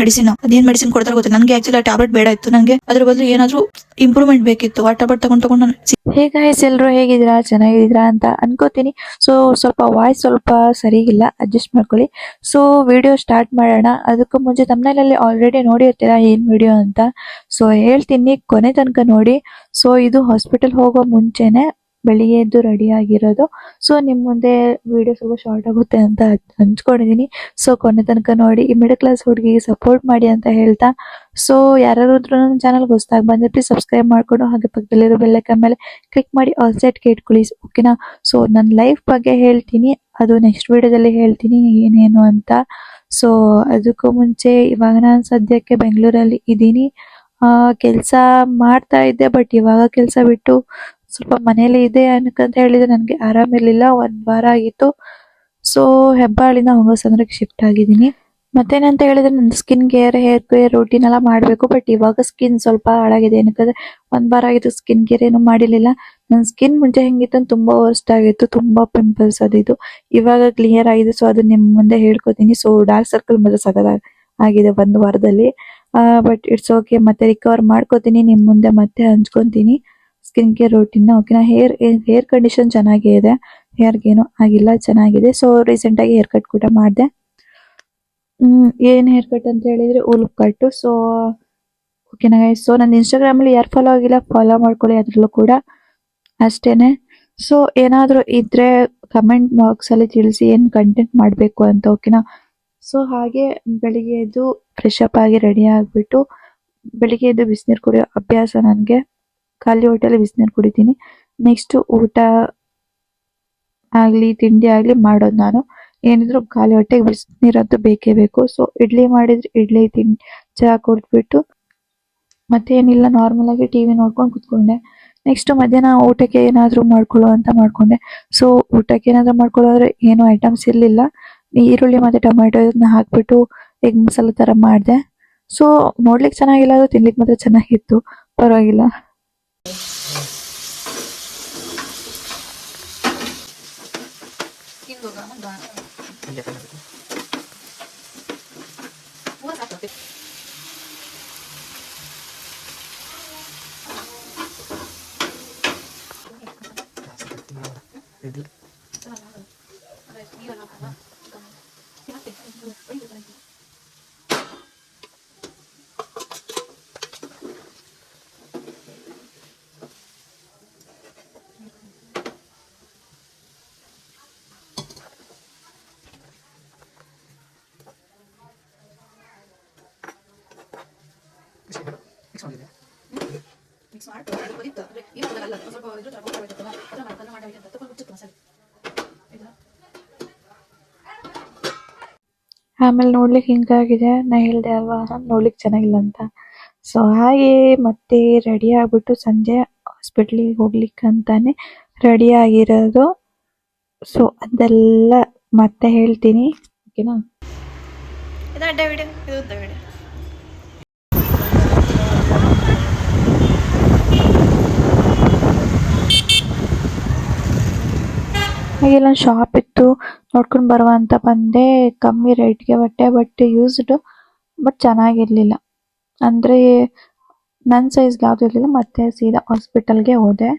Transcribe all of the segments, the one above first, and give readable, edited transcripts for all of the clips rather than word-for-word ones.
Medicine ಅದೇನ್ medicine ಕೊಡ್ತಾರೆ ಗೊತ್ತಿಲ್ಲ. ನನಗೆ ಆಕ್ಚುಲಿ ಆ ಟ್ಯಾಬ್ಲೆಟ್ ಬೇಡ ಇತ್ತು. ನನಗೆ ಅದ್ರ ಬದಲು ಏನಾದ್ರೂ ಇಂಪ್ರೂವ್ಮೆಂಟ್ ಬೇಕಿತ್ತು. ಆ ಟ್ಯಾಬ್ಲೆಟ್ ತಗೊಂಡು ನಾನು ಹೇ ಗೈಸ್, ಎಲ್ರು ಹೇಗಿದ್ದೀರಾ? ಚೆನ್ನಾಗಿದ್ದೀರಾ ಅಂತ ಅನ್ಕೋತೀನಿ. ಸೊ ಸ್ವಲ್ಪ ವಾಯ್ಸ್ ಸ್ವಲ್ಪ ಸರಿಗಿಲ್ಲ, ಅಡ್ಜಸ್ಟ್ ಮಾಡ್ಕೊಳ್ಳಿ. ಸೊ ವಿಡಿಯೋ ಸ್ಟಾರ್ಟ್ ಮಾಡೋಣ. ಅದಕ್ಕೂ ಮುಂಚೆ ತಮ್ಮನೇಲಲ್ಲಿ ಆಲ್ರೆಡಿ ನೋಡಿರ್ತೀರಾ ಏನ್ ವಿಡಿಯೋ ಅಂತ. ಸೊ ಹೇಳ್ತೀನಿ, ಕೊನೆ ತನಕ ನೋಡಿ. ಸೊ ಇದು ಹಾಸ್ಪಿಟಲ್ ಹೋಗೋ ಮುಂಚೆನೆ ಬೆಳಿಗ್ಗೆ ಎದ್ದು ರೆಡಿ ಆಗಿರೋದು. ಸೊ ನಿಮ್ ಮುಂದೆ ವಿಡಿಯೋ ಸ್ವಲ್ಪ ಶಾರ್ಟ್ ಆಗುತ್ತೆ ಅಂತ ಹಂಚ್ಕೊಂಡಿದೀನಿ. ಸೊ ಕೊನೆ ತನಕ ನೋಡಿ. ಈ ಮಿಡಲ್ ಕ್ಲಾಸ್ ಹುಡುಗಿಗೆ ಸಪೋರ್ಟ್ ಮಾಡಿ ಅಂತ ಹೇಳ್ತಾ, ಸೊ ಯಾರಾದ್ರೂ ನನ್ನ ಚಾನಲ್ ಹೊಸದಾಗಿ ಬಂದ್ರೆ ಪ್ಲೀಸ್ ಸಬ್ಸ್ಕ್ರೈಬ್ ಮಾಡ್ಕೊಂಡು ಹಾಗೆ ಪಕ್ಕದಲ್ಲಿರೋ ಬೆಲ್ ಐಕಾನ್ ಮೇಲೆ ಕ್ಲಿಕ್ ಮಾಡಿ ಆಲ್ ಸೆಟ್ ಕೇಳ್ಕೊಳ್ಳಿ, ಓಕೆನಾ? ಸೊ ನನ್ನ ಲೈಫ್ ಬಗ್ಗೆ ಹೇಳ್ತೀನಿ, ಅದು ನೆಕ್ಸ್ಟ್ ವಿಡಿಯೋದಲ್ಲಿ ಹೇಳ್ತೀನಿ ಏನೇನು ಅಂತ. ಸೊ ಅದಕ್ಕೂ ಮುಂಚೆ ಇವಾಗ ನಾನು ಸದ್ಯಕ್ಕೆ ಬೆಂಗಳೂರಲ್ಲಿ ಇದ್ದೀನಿ. ಕೆಲಸ ಮಾಡ್ತಾ ಇದ್ದೆ, ಬಟ್ ಇವಾಗ ಕೆಲಸ ಬಿಟ್ಟು ಸ್ವಲ್ಪ ಮನೇಲಿ ಇದೆ ಅನ್ಕಂತ ಹೇಳಿದ್ರೆ ನನಗೆ ಆರಾಮಿರ್ಲಿಲ್ಲ. 1 ವಾರ ಆಗಿತ್ತು. ಸೊ ಹೆಬ್ಬಾಳಿಂದ ಹೊಸನಗರಕ್ಕೆ ಶಿಫ್ಟ್ ಆಗಿದ್ದೀನಿ. ಮತ್ತೇನಂತ ಹೇಳಿದ್ರೆ ನನ್ನ skin care, hair care routine ಎಲ್ಲ ಮಾಡಬೇಕು. ಬಟ್ ಇವಾಗ ಸ್ಕಿನ್ ಸ್ವಲ್ಪ ಹಾಳಾಗಿದೆ. ಏನಕ್ಕಂದ್ರೆ 1 ವಾರ ಆಗಿತ್ತು ಸ್ಕಿನ್ ಕೇರ್ ಏನು ಮಾಡಿರ್ಲಿಲ್ಲ. ನನ್ನ ಸ್ಕಿನ್ ಮುಂಚೆ ಹೆಂಗಿತ್ತು ತುಂಬಾ ವರ್ಸ್ಟ್ ಆಗಿತ್ತು, ತುಂಬಾ ಪಿಂಪಲ್ಸ್ ಅದಿದ್ದು. ಇವಾಗ ಕ್ಲಿಯರ್ ಆಗಿದೆ. ಸೊ ಅದು ನಿಮ್ ಮುಂದೆ ಹೇಳ್ಕೊತೀನಿ. ಸೊ ಡಾರ್ಕ್ ಸರ್ಕಲ್ ಮತ್ತೆ ಸಗದ ಆಗಿದೆ 1 ವಾರದಲ್ಲಿ. ಬಟ್ ಇಟ್ಸ್ ಓಕೆ, ಮತ್ತೆ ರಿಕವರ್ ಮಾಡ್ಕೋತೀನಿ. ನಿಮ್ ಮುಂದೆ ಮತ್ತೆ ಹಂಚ್ಕೊಂತೀನಿ ಸ್ಕಿನ್ ಕೇರ್ ರೂಟೀನ್, ಓಕೆನಾ? ಹೇರ್ ಕಂಡೀಷನ್ ಚೆನ್ನಾಗೇ ಇದೆ, ಹೇರ್ಗೇನು ಆಗಿಲ್ಲ, ಚೆನ್ನಾಗಿದೆ. ಸೊ ರೀಸೆಂಟ್ ಆಗಿ ಹೇರ್ ಕಟ್ ಕೂಡ ಮಾಡಿದೆ. ಏನ್ ಹೇರ್ ಕಟ್ ಅಂತ ಹೇಳಿದ್ರೆ ಉಲ್ಫ್ ಕಟ್. ಸೊ ಓಕೆನಾ ಗೈಸ್? ಸೊ ನನ್ನ ಇನ್ಸ್ಟಾಗ್ರಾಮ್ ಅಲ್ಲಿ ಯಾರು ಫಾಲೋ ಆಗಿಲ್ಲ ಫಾಲೋ ಮಾಡ್ಕೊಳ್ಳಿ, ಅದ್ರಲ್ಲೂ ಕೂಡ ಅಷ್ಟೇನೆ. ಸೊ ಏನಾದ್ರೂ ಇದ್ರೆ ಕಮೆಂಟ್ ಬಾಕ್ಸ್ ಅಲ್ಲಿ ತಿಳಿಸಿ ಏನ್ ಕಂಟೆಂಟ್ ಮಾಡ್ಬೇಕು ಅಂತ, ಓಕೆನಾ? ಸೊ ಹಾಗೆ ಬೆಳಿಗ್ಗೆ ಎದ್ದು ಫ್ರೆಶ್ ಅಪ್ ಆಗಿ ರೆಡಿ ಆಗ್ಬಿಟ್ಟು ಬೆಳಿಗ್ಗೆ ಎದ್ದು ಬಿಸಿನೀರು ಕುಡಿಯೋ ಅಭ್ಯಾಸ ನನಗೆ. ಖಾಲಿ ಹೊಟ್ಟೆಲಿ ಬಿಸಿನೀರು ಕುಡಿತೀನಿ. ನೆಕ್ಸ್ಟ್ ಊಟ ಆಗ್ಲಿ ತಿಂಡಿ ಆಗ್ಲಿ ಮಾಡೋದು ನಾನು. ಏನಿದ್ರು ಖಾಲಿ ಹೊಟ್ಟೆಗೆ ಬಿಸಿನೀರಂತೂ ಬೇಕೇ ಬೇಕು. ಸೊ ಇಡ್ಲಿ ಮಾಡಿದ್ರೆ ಇಡ್ಲಿ ತಿಂಡಿ ಚಹಾ ಕುಡಿದ್ಬಿಟ್ಟು ಮತ್ತೆ ಏನಿಲ್ಲ, ನಾರ್ಮಲ್ ಆಗಿ ಟಿವಿ ನೋಡ್ಕೊಂಡು ಕುತ್ಕೊಂಡೆ. ನೆಕ್ಸ್ಟ್ ಮಧ್ಯಾಹ್ನ ಊಟಕ್ಕೆ ಏನಾದ್ರು ಮಾಡ್ಕೊಳ್ಳೋ ಅಂತ ಮಾಡ್ಕೊಂಡೆ. ಸೊ ಊಟಕ್ಕೆ ಏನಾದ್ರು ಮಾಡ್ಕೊಳ್ಳೋದ್ರೆ ಏನು ಐಟಮ್ಸ್ ಇರ್ಲಿಲ್ಲ. ಈರುಳ್ಳಿ ಮತ್ತೆ ಟೊಮೆಟೊ ಇದನ್ನ ಹಾಕ್ಬಿಟ್ಟು ಎಗ್ ಮಸಾಲ ತರ ಮಾಡಿದೆ. ಸೊ ನೋಡ್ಲಿಕ್ಕೆ ಚೆನ್ನಾಗಿಲ್ಲ, ಅದು ತಿನ್ಲಿಕ್ಕೆ ಮಾತ್ರ ಚೆನ್ನಾಗಿತ್ತು, ಪರವಾಗಿಲ್ಲ. ಆಮೇಲೆ ನೋಡ್ಲಿಕ್ಕೆ ಹಿಂಗಾಗಿದೆ. ನಾ ಹೇಳ್ದೆ ಅಲ್ವಾ ನೋಡ್ಲಿಕ್ಕೆ ಚೆನ್ನಾಗಿಲ್ಲ ಅಂತ. ಸೊ ಹಾಗೆ ಮತ್ತೆ ರೆಡಿ ಆಗ್ಬಿಟ್ಟು ಸಂಜೆ ಹಾಸ್ಪಿಟ್ಲಿಗೆ ಹೋಗ್ಲಿಕ್ಕೆ ಅಂತಾನೆ ರೆಡಿ ಆಗಿರೋದು. ಸೊ ಅದೆಲ್ಲ ಮತ್ತೆ ಹೇಳ್ತೀನಿ, ಓಕೆನಾ? ಹಾಗೆಲ್ಲ ಶಾಪ್ ಇತ್ತು, ನೋಡ್ಕೊಂಡು ಬರುವ ಅಂತ ಬಂದೆ. ಕಮ್ಮಿ ರೇಟ್ಗೆ ಬಟ್ ಯೂಸ್ಡ್, ಬಟ್ ಚೆನ್ನಾಗಿರ್ಲಿಲ್ಲ. ಅಂದ್ರೆ ನನ್ನ ಸೈಜ್ಗೆ ಯಾವ್ದು ಇರ್ಲಿಲ್ಲ. ಮತ್ತೆ ಸೀದಾ ಹಾಸ್ಪಿಟಲ್ಗೆ ಹೋದೆ.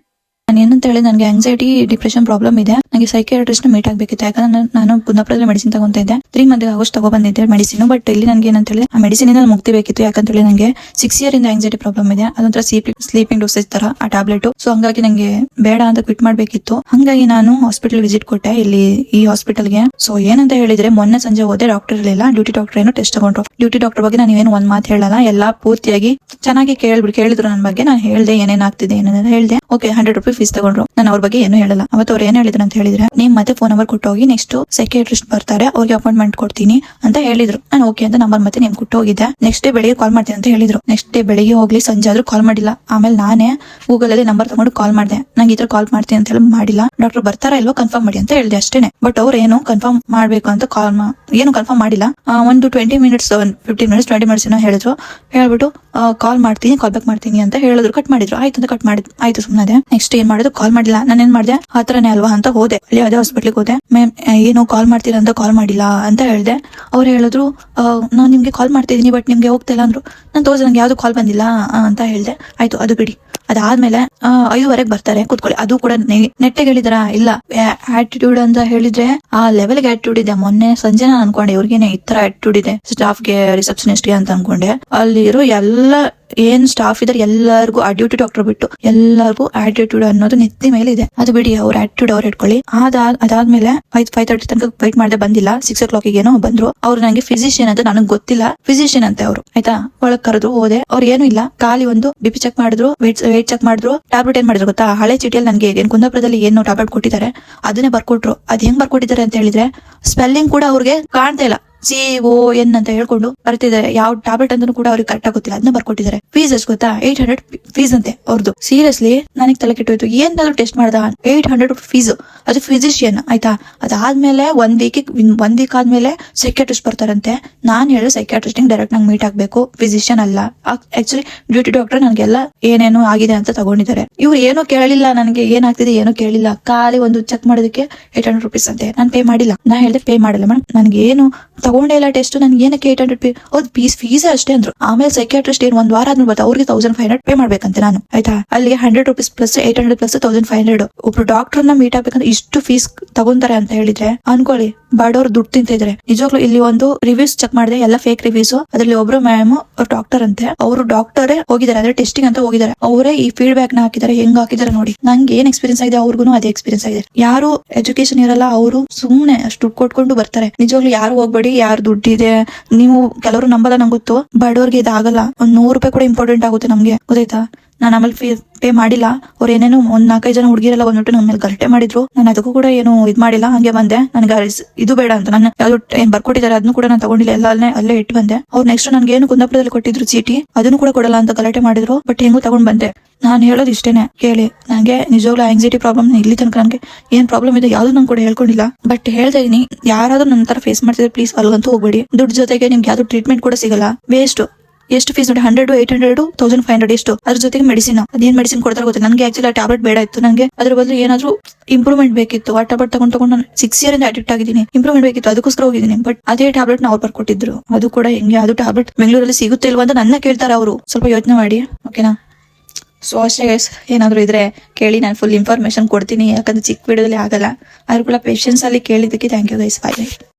ನಾನು ಏನಂತ ಹೇಳಿ, ನನಗೆ ಆಂಗ್ಸೈಟಿ ಡಿಪ್ರೆಷನ್ ಪ್ರಾಬ್ಲಮ್ ಇದೆ. ನನಗೆ ಸೈಕಿಯಾಟ್ರಿಸ್ಟ್ ಮೀಟ್ ಆಗ್ಬೇಕಿತ್ತು. ಯಾಕಂದ್ರೆ ನಾನು ಕುಂದಾಪುರದಲ್ಲಿ ಮೆಡಿಸಿನ್ ತಗೊಂತ ಇದ್ದೆ. 3 ಮಂತ್ ಆಗೋಷ್ಟು ತಗೊಬಂದಿದ್ದೆ ಮೆಡಿಸಿನ್. ಬಟ್ ಇಲ್ಲಿ ನನಗೆ ಏನಂತ ಹೇಳಿ ಆ ಮೆಡಿಸಿನ್ ಇಂದ ಮುಕ್ತಿ ಬೇಕಿತ್ತು. ಯಾಕಂತ ಹೇಳಿ ನನಗೆ 6 ಇಯರ್ ಇಂದ ಆಂಗ್ಸೈಟಿ ಪ್ರಾಬ್ಲಮ್ ಇದೆ. ಅದೊಂಥರ ಸ್ಲೀಪಿಂಗ್ ಡೋಸೇಜ್ ತರ ಆ ಟ್ಯಾಬ್ಲೆಟ್. ಸೊ ಹಂಗಾಗಿ ನಂಗೆ ಬೇಡ ಅಂತ ಕ್ವಿಟ್ ಮಾಡ್ಬೇಕಿತ್ತು. ಹಂಗಾಗಿ ನಾನು ಹಾಸ್ಪಿಟಲ್ ವಿಸಿಟ್ ಕೊಟ್ಟೆ, ಇಲ್ಲಿ ಈ ಹಾಸ್ಪಿಟಲ್ಗೆ. ಸೊ ಏನಂತ ಹೇಳಿದ್ರೆ, ಮೊನ್ನೆ ಸಂಜೆ ಹೋದೆ, ಡಾಕ್ಟರ್ ಇರಲಿಲ್ಲ. ಡ್ಯೂಟಿ ಡಾಕ್ಟರ್ ಏನೋ ಟೆಸ್ಟ್ ತಗೊಂಡ್ರು. ಡ್ಯೂಟಿ ಡಾಕ್ಟರ್ ಬಗ್ಗೆ ನಾನು ಏನು ಒಂದ್ ಮಾತು ಹೇಳಲ್ಲ, ಎಲ್ಲಾ ಪೂರ್ತಿಯಾಗಿ ಚೆನ್ನಾಗಿ ಕೇಳಿದ್ರು ನನ್ನ ಬಗ್ಗೆ. ನಾನು ಹೇಳ್ದೆ ಏನೇನ್ ಆಗ್ತಿದೆ ಏನೇನು ಹೇಳ್ದೆ. ಓಕೆ, 100 ರೂಪಾಯಿ ಫೀಸ್ ತಗೊಂಡ್ರು. ನಾನು ಅವ್ರ ಬಗ್ಗೆ ಏನು ಹೇಳಲ್ಲ. ಅವತ್ತು ಅವ್ರು ಏನ್ ಹೇಳಿದ್ರು ಅಂತ ಹೇಳಿದ್ರೆ, ನೀವು ಮತ್ತೆ ಫೋನ್ ನಂಬರ್ ಕೊಟ್ಟು ಹೋಗಿ, ನೆಕ್ಸ್ಟ್ ಸೈಕಿಯಾಟ್ರಿಸ್ಟ್ ಬರ್ತಾರೆ, ಅವ್ರಿಗೆ ಅಪಾಯಿಂಟ್ಮೆಂಟ್ ಕೊಡ್ತೀನಿ ಅಂತ ಹೇಳಿದ್ರು. ನಾನು ಓಕೆ ಅಂತ ನಂಬರ್ ಮತ್ತೆ ನಿಮ್ ಕೊಟ್ಟು ಹೋಗಿದ್ದೆ. ನೆಕ್ಸ್ಟ್ ಡೇ ಬೆಳಿಗ್ಗೆ ಕಾಲ್ ಮಾಡ್ತೀನಿ ಅಂತ ಹೇಳಿದ್ರು. ನೆಕ್ಸ್ಟ್ ಡೇ ಬೆಳಿಗ್ಗೆ ಹೋಗ್ಲಿ, ಸಂಜೆ ಆದ್ರೂ ಕಾಲ್ ಮಾಡಿಲ್ಲ. ಆಮೇಲೆ ನಾನೇ ಗೂಗಲ್ ಅಲ್ಲಿ ನಂಬರ್ ತಗೊಂಡು ಕಾಲ್ ಮಾಡಿದೆ. ನಂಗೆ ಈ ತರ ಕಾಲ್ ಮಾಡ್ತೀನಿ ಅಂತ ಹೇಳಿ ಮಾಡಿಲ್ಲ. ಡಾಕ್ಟರ್ ಬರ್ತಾರ ಇಲ್ವೋ ಕನ್ಫರ್ಮ್ ಮಾಡಿ ಅಂತ ಹೇಳಿದೆ ಅಷ್ಟೇನೆ. ಬಟ್ ಅವ್ರು ಏನು ಕನ್ಫರ್ಮ್ ಮಾಡ್ಬೇಕು ಅಂತ ಏನು ಕನ್ಫರ್ಮ್ ಮಾಡಿಲ್ಲ. ಒಂದು 20 ಮಿನಿಟ್ಸ್ 15 ಮಿನಿಟ್ಸ್ 20 ಮಿನಿಟ್ಸ್ ಏನೋ ಹೇಳಿದ್ರು. ಹೇಳ್ಬಿಟ್ಟು ಕಾಲ್ ಮಾಡ್ತೀನಿ, ಕಾಲ್ ಬ್ಯಾಕ್ ಮಾಡ್ತೀನಿ ಅಂತ ಹೇಳಿದ್ರು. ಕಟ್ ಮಾಡಿದ್ರು. ಆಯ್ತು ಅಂತ ಕಟ್ ಮಾಡಿದ್ರು. ಆಯ್ತು ಸುಮ್ಮನೆ. ನೆಕ್ಸ್ಟ್ ಏನ್ ಮಾಡಿದ್ರು, ಕಾಲ್ ಮಾಡಿಲ್ಲ. ನಾನು ಏನ್ ಮಾಡಿದೆ, ಹತ್ರನೇ ಅಲ್ವಾ ಅಂತ ಹೋದೆ. ಅಲ್ಲಿ ಅದೇ ಹಾಸ್ಪಿಟ್ಲಿಗೆ ಹೋದೆ. ಮ್ಯಾಮ್ ಏನು ಕಾಲ್ ಮಾಡ್ತೀರಾ ಅಂತ ಕಾಲ್ ಮಾಡಿಲ್ಲ ಅಂತ ಹೇಳ್ದೆ. ಅವ್ರು ಹೇಳಿದ್ರು ನಾನು ನಿಮ್ಗೆ ಕಾಲ್ ಮಾಡ್ತಿದ್ದೀನಿ ಬಟ್ ನಿಮ್ಗೆ ಹೋಗ್ತಿಲ್ಲ ಅಂದ್ರು. ನಾನು ತೋರಿಸಿ ನಂಗೆ ಯಾವ್ದು ಕಾಲ್ ಬಂದಿಲ್ಲ ಅಂತ ಹೇಳ್ದೆ. ಆಯ್ತು ಅದು ಬಿಡಿ. ಅದಾದ್ಮೇಲೆ 5:15 ಬರ್ತಾರೆ ಕೂತ್ಕೊಳ್ಳಿ. ಅದು ಕೂಡ ನೆಟ್ಟಿಗೆ ಹೇಳಿದಾರ ಇಲ್ಲ ಆಟಿಟ್ಯೂಡ್ ಅಂತ ಹೇಳಿದ್ರೆ ಆ ಲೆವೆಲ್ಗೆ ಆಟಿಟ್ಯೂಡ್ ಇದೆ. ಮೊನ್ನೆ ಸಂಜೆ ನಾನು ಅನ್ಕೊಂಡೆ ಇವ್ರಿಗೇನೆ ಈ ತರ ಆಟಿಟ್ಯೂಡ್ ಇದೆ ಸ್ಟಾಫ್ಗೆ ರಿಸೆಪ್ಷನಿಸ್ಟ್ಗೆ ಅಂತ ಅನ್ಕೊಂಡೆ. ಅಲ್ಲಿರೋ ಎಲ್ಲ ಏನ್ ಸ್ಟಾಫ್ ಇದಾರೆ ಎಲ್ಲರಿಗೂ ಆ ಡ್ಯೂಟಿ ಡಾಕ್ಟರ್ ಬಿಟ್ಟು ಎಲ್ಲರಿಗೂ ಆಟಿಟ್ಯೂಡ್ ಅನ್ನೋದು ನೆತ್ತಿ ಮೇಲೆ ಇದೆ. ಅದು ಬಿಡಿ, ಅವ್ರ ಆಟಿಟ್ಯೂಡ್ ಅವ್ರು ಇಟ್ಕೊಳ್ಳಿ. ಅದಾದ್ಮೇಲೆ 5:30 ತನಕ ವೈಟ್ ಮಾಡದೆ ಬಂದಿಲ್ಲ. 6 o'clock ಏನೋ ಬಂದ್ರು. ಅವ್ರು ನಂಗೆ ಫಿಸಿಷಿಯನ್ ಅಂತ ನನಗೆ ಗೊತ್ತಿಲ್ಲ, ಫಿಸಿಷಿಯನ್ ಅಂತೆ ಅವರು. ಆಯ್ತಾ, ಒಳಗ್ ಕರೆದ್ರು, ಹೋದೆ. ಅವ್ರು ಏನು ಇಲ್ಲ, ಖಾಲಿ ಒಂದು BP ಚೆಕ್ ಮಾಡಿದ್ರು, ವೇಟ್ ಚೆಕ್ ಮಾಡಿದ್ರು, ಟ್ಯಾಬ್ಲೆಟ್ ಏನ್ ಮಾಡಿದ್ರು ಗೊತ್ತಾ, ಹಳೆ ಚೀಟಿಯಲ್ಲಿ ನನಗೆ ಏನ್ ಕುಂದಾಪುರದಲ್ಲಿ ಏನು ಟ್ಯಾಬ್ಲೆಟ್ ಕೊಟ್ಟಿದ್ದಾರೆ ಅದನ್ನೇ ಬರ್ಕೊಟ್ರು. ಅದ್ ಹೆಂಗ್ ಬರ್ಕೊಟ್ಟಿದ್ದಾರೆ ಅಂತ ಹೇಳಿದ್ರೆ ಸ್ಪೆಲ್ಲಿಂಗ್ ಕೂಡ ಅವ್ರಿಗೆ ಕಾಣ್ತಾ ಇಲ್ಲ. CON ಅಂತ ಹೇಳ್ಕೊಂಡು ಬರ್ತಿದ್ದಾರೆ. ಯಾವ ಟ್ಯಾಬ್ಲೆಟ್ ಅಂತ ಕೂಡ ಅವ್ರಿಗೆ ಕರೆಕ್ಟ್ ಗೊತ್ತಿಲ್ಲ, ಅದನ್ನ ಬರ್ಕೊಟ್ಟಿದ್ದಾರೆ. ಫೀಸ್ ಎಷ್ಟು ಗೊತ್ತಾ, 800 ಫೀಸ್ ಅಂತೆ ಅವ್ರದ್ದು. ಸೀರಿಯಸ್ಲಿ ನನಗೆ ತಲೆ ಕೆಟ್ಟೋಯ್ತು. ಏನಾದ್ರು ಟೆಸ್ಟ್ ಮಾಡ್ದ 800 ಫೀಸ್, ಅದು ಫಿಸಿಷಿಯನ್. ಆಯ್ತಾ, ಅದಾದ್ಮೇಲೆ ಒಂದ್ ವೀಕ್ ಆದ್ಮೇಲೆ ಸೈಕ್ಯಾಟ್ರಿಸ್ಟ್ ಬರ್ತಾರಂತೆ. ನಾನ್ ಹೇಳಿದ್ರೆ ಸೈಕ್ಯಾಟ್ರಿಸ್ಟ್ ಡೈರೆಕ್ಟ್ ನಂಗೆ ಮೀಟ್ ಆಗ್ಬೇಕು, ಫಿಸಿಷಿಯನ್ ಅಲ್ಲ. ಆಕ್ಚುಲಿ ಡ್ಯೂಟಿ ಡಾಕ್ಟರ್ ನನಗೆಲ್ಲ ಏನೇನು ಆಗಿದೆ ಅಂತ ತಗೊಂಡಿದ್ದಾರೆ. ಇವ್ರು ಏನೂ ಕೇಳಿಲ್ಲ, ನನಗೆ ಏನಾಗ್ತಿದೆ ಏನೂ ಕೇಳಿಲ್ಲ. ಖಾಲಿ ಒಂದು ಚೆಕ್ ಮಾಡೋದಕ್ಕೆ 800 ರೂಪೀಸ್ ಅಂತೆ. ನಾನು ಪೇ ಮಾಡಿಲ್ಲ. ನಾ ಹೇಳಿದೆ ಪೇ ಮಾಡಿಲ್ಲ ಮೇಡಮ್, ನನಗೆ ಏನು ತಗೊಂಡೇ ಇಲ್ಲ ಟೆಸ್ಟ್, ನನ್ಗೆ ಏನಕ್ಕೆ 800 ಪೇ, ಅವ್ರು ಫೀಸ್ ಅಷ್ಟೇ ಅಂದ್ರು. ಆಮೇಲೆ ಸೈಕ್ಯಾಟ್ರಿಸ್ಟ್ ಏನ್ 1 ವಾರ ಆದ್ಮೇಲೆ ಬರ್ತಾ ಅವ್ರಿಗೆ 1500 ಪೇ ಮಾಡ್ಬೇಕಂತೆ ನಾನು. ಆಯ್ತಾ, ಅಲ್ಲಿಗೆ 100 ರೂಪೀಸ್ ಪ್ಲಸ್ 800 ಪ್ಲಸ್ 1500. ಒಬ್ರು ಡಾಕ್ಟರ್ನ ಮೀಟ್ ಆಗ್ಬೇಕಂದ್ರೆ ಇಷ್ಟು ಫೀಸ್ ತಗೊಂತಾರೆ ಅಂತ ಹೇಳಿದ್ರೆ ಅನ್ಕೊಳ್ಳಿ, ಬಡವ್ರು ದುಡ್ಡು ತಿಂತ ಇದ್ರೆ. ನಿಜವಾಗ್ಲೂ ಇಲ್ಲಿ ಒಂದು ರಿವ್ಯೂಸ್ ಚೆಕ್ ಮಾಡಿದೆ, ಎಲ್ಲ ಫೇಕ್ ರಿವ್ಯೂಸ್. ಅದ್ರಲ್ಲಿ ಒಬ್ರು ಮ್ಯಾಮ್ ಡಾಕ್ಟರ್ ಅಂತೆ, ಅವರು ಡಾಕ್ಟರೇ ಹೋಗಿದ್ದಾರೆ, ಅದ್ರ ಟೆಸ್ಟಿಂಗ್ ಅಂತ ಹೋಗಿದ್ದಾರೆ. ಅವರೇ ಈ ಫೀಡ್ಬ್ಯಾಕ್ ನ ಹಾಕಿದ್ದಾರೆ, ಹೆಂಗ್ ಹಾಕಿದ್ದಾರೆ ನೋಡಿ. ನಂಗೆ ಏನ್ ಎಕ್ಸ್ಪೀರಿಯನ್ಸ್ ಆಗಿದೆ ಅವ್ರಿಗೂ ಅದೇ ಎಕ್ಸ್ಪೀರಿಯನ್ಸ್ ಆಗಿದೆ. ಯಾರು ಎಜುಕೇಶನ್ ಇರಲ್ಲ, ಅವರು ಸುಮ್ನೆ ಅಷ್ಟು ದುಡ್ಡು ಕೊಟ್ಕೊಂಡು ಬರ್ತಾರೆ. ನಿಜವಾಗ್ಲೂ ಯಾರು ಹೋಗ್ಬೇಡಿ, ಯಾರು ದುಡ್ಡಿದೆ ನೀವು ಕೆಲವರು ನಂಬಲ್ಲ, ನಂಗೆ ಗೊತ್ತು. ಬಡವ್ರಿಗೆ ಇದಾಗಲ್ಲ. ಒಂದ್ 100 ರೂಪಾಯಿ ಕೂಡ ಇಂಪಾರ್ಟೆಂಟ್ ಆಗುತ್ತೆ ನಮ್ಗೆ, ಗೊತ್ತಾಯ್ತಾ. ನಾನು ಆಮೇಲೆ ಪೇ ಮಾಡಿಲ್ಲ. ಅವ್ರು ಏನೇನೋ ಒಂದ್ 4-5 ಜನ ಹುಡುಗಿರೆಲ್ಲ ಬಂದ್ಬಿಟ್ಟು ನನ್ನ ಮೇಲೆ ಗಲಾಟೆ ಮಾಡಿದ್ರು. ನಾನು ಅದಕ್ಕೂ ಕೂಡ ಏನು ಇದ್ ಮಾಡಿಲ್ಲ, ಹಂಗೆ ಬಂದೆ. ನನ್ಗೆ ಇದು ಬೇಡ ಅಂತ ನಾನು ಯಾವ್ದು ಏನ್ ಬರ್ಕೊಟ್ಟಿದ್ದಾರೆ ಅದನ್ನು ಕೂಡ ನಾನು ತಗೊಂಡಿಲ್ಲ, ಎಲ್ಲ ಅಲ್ಲೇ ಇಟ್ಟು ಬಂದೆ. ಅವ್ರು ನೆಕ್ಸ್ಟ್ ನನ್ಗೆ ಏನು ಕುಂದಾಪುರದಲ್ಲಿ ಕೊಟ್ಟಿದ್ರು ಚೀಟಿ, ಅದನ್ನು ಕೂಡ ಕೊಡಲ್ಲ ಅಂತ ಗಲಾಟೆ ಮಾಡಿದ್ರು. ಬಟ್ ಹೆಂಗೋ ತಗೊಂಡ್ ಬಂದೆ. ನಾನು ಹೇಳೋದು ಇಷ್ಟೇನೆ ಕೇಳಿ. ನಂಗೆ ನಿಜವಾಗ್ಲೂ ಆಂಗ್ಸೈಟಿ ಪ್ರಾಬ್ಲಮ್ ಇಲ್ಲಿ ತನಕ ನನಗೆ ಏನ್ ಪ್ರಾಬ್ಲಮ್ ಇದೆ ಯಾವ್ದು ನಂಗೆ ಕೂಡ ಹೇಳ್ಕೊಂಡಿಲ್ಲ. ಬಟ್ ಹೇಳ್ತಾ ಇದೀನಿ, ಯಾರಾದ್ರೂ ನನ್ನ ತರ ಫೇಸ್ ಮಾಡ್ತಿದ್ರೆ ಪ್ಲೀಸ್ ಅಲ್ಗಂತೂ ಹೋಗ್ಬೇಡಿ. ದುಡ್ಡು ಜೊತೆಗೆ ನಿಮ್ಗೆ ಯಾವ್ದು ಟ್ರೀಟ್ಮೆಂಟ್ ಕೂಡ ಸಿಗಲ್ಲ, ವೇಸ್ಟ್. ಎಷ್ಟು ಫೀಸ್ ನೋಡಿ, 100, 800, 1500 ಎಷ್ಟು. ಅದ್ರ ಜೊತೆಗೆ ಮೆಡಿಸಿನ್, ಅದೇನ್ ಮೆಡಿಸಿನ್ ಕೊಡ್ತಾರೆ ಗೊತ್ತಿಲ್ಲ. ನನಗೆ ಆಕ್ಚುಲಿ ಆ ಟ್ಯಾಬ್ಲೆಟ್ ಬೇಡ ಇತ್ತು. ನನಗೆ ಅದ್ರ ಬದಲು ಏನಾದ್ರು ಇಂಪ್ರೂವ್ಮೆಂಟ್ ಬೇಕಿತ್ತು. ಆ ಟ್ಯಾಬ್ಲೆಟ್ ತಗೊಂಡು ನಾನು 6 year ಇಂದ ಅಡಿಕ್ಟ್ ಆಗಿದ್ದೀನಿ. ಇಂಪ್ರೂವ್ಮೆಂಟ್ ಬೇಕಿತ್ತು, ಅದಕ್ಕೋಸ್ಕರ ಹೋಗಿದ್ದೀನಿ. ಬಟ್ ಅದೇ ಟ್ಯಾಬ್ಲೆಟ್ ನ ಅವ್ರು ಬರ್ಕೊಟ್ಟಿದ್ರು. ಅದು ಕೂಡ ಹೆಂಗೆ, ಅದು ಟ್ಯಾಬ್ಲೆಟ್ ಬೆಂಗಳೂರಲ್ಲಿ ಸಿಗುತ್ತೆ ಇಲ್ವಾ ಅಂತ ನನ್ನ ಕೇಳ್ತಾರೆ ಅವರು. ಸ್ವಲ್ಪ ಯೋಚನೆ ಮಾಡಿ, ಓಕೆನಾ. ಸೊ ಅಷ್ಟೇ ಗೈಸ್, ಏನಾದ್ರು ಇದ್ರೆ ಕೇಳಿ, ನಾನು ಫುಲ್ ಇನ್ಫಾರ್ಮೇಶನ್ ಕೊಡ್ತೀನಿ. ಯಾಕಂದ್ರೆ ಚಿಕ್ಕ ವಿಡಿಯೋದಲ್ಲಿ ಆಗಲ್ಲ. ಆದ್ರೂ ಕೂಡ ಪೇಷನ್ಸ್ ಅಲ್ಲಿ ಕೇಳಿದ್ದಕ್ಕೆ ಥ್ಯಾಂಕ್ ಯು ಗೈಸ್. ಬಾಯ್.